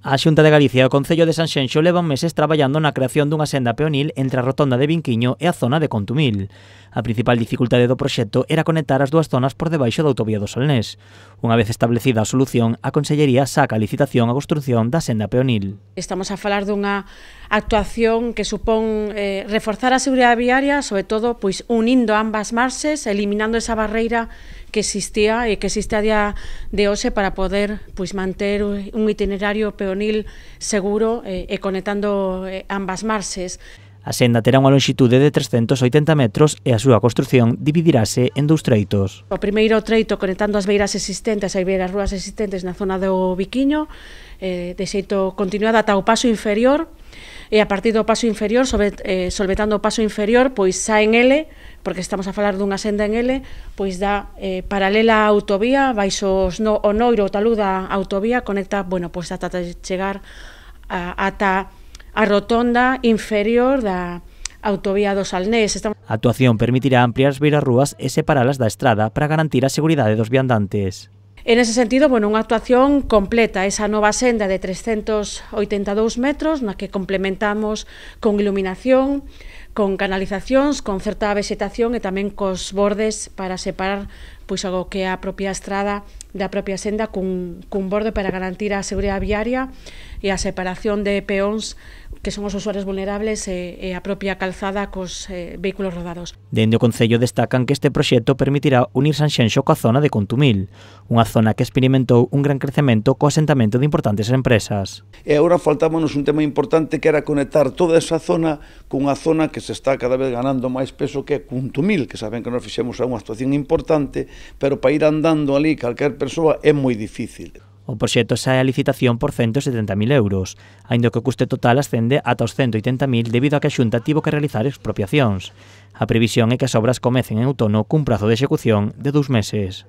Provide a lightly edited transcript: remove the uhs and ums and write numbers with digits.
A Xunta de Galicia e o Concello de Sanxenxo levan meses traballando na creación dunha senda peonil entre a rotonda de Vinquiño e a zona de Contumil. A principal dificultade do proxecto era conectar as dúas zonas por debaixo da autovía do Salnés. Unha vez establecida a solución, a Consellería saca a licitación a construción da senda peonil. Estamos a falar dunha actuación que supón reforzar a seguridade viaria, sobre todo pois unindo ambas marxes, eliminando esa barreira que existía e que existe a día de hoxe para poder pois manter un itinerario peonil seguro e conectando ambas marxes. A senda terá unha longitude de 380 metros e a súa construción dividirase en dous treitos. O primeiro treito conectando as beiras existentes, as beiras rúas existentes na zona do Viquiño, de xeito continuado ata o paso inferior, e a partir do paso inferior, solvetando o paso inferior, pois xa en L, porque estamos a falar dunha senda en L, pois dá paralela á autovía, baixo o noiro, o talud da autovía, conecta, pois ata chegar ata a rotonda inferior da autovía do Salnés. A actuación permitirá ampliar as beirarrúas e separalas da estrada para garantir a seguridade dos viandantes. En ese sentido, unha actuación completa, esa nova senda de 382 metros, na que complementamos con iluminación, con canalizacións, con certa vegetación e tamén cos bordes para separar pois o que é a propia estrada da propia senda cun borde para garantir a seguridade viaria e a separación de peóns que son os usuarios vulnerables e a propia calzada cos vehículos rodados. Dende o Concello destacan que este proxecto permitirá unir Sanxenxo coa zona de Contumil, unha zona que experimentou un gran crecemento co asentamento de importantes empresas. E agora faltámonos un tema importante que era conectar toda esa zona cunha zona que se está cada vez ganando máis peso que é Contumil, que saben que nos fixemos unha actuación importante, pero para ir andando ali calquer persoa é moi difícil. O proxecto sae a licitación por 170.000 euros, aínda que o custe total ascende ata os 180.000 debido a que a Xunta tivo que realizar expropiacións. A previsión é que as obras comecen en outono cun prazo de execución de 2 meses.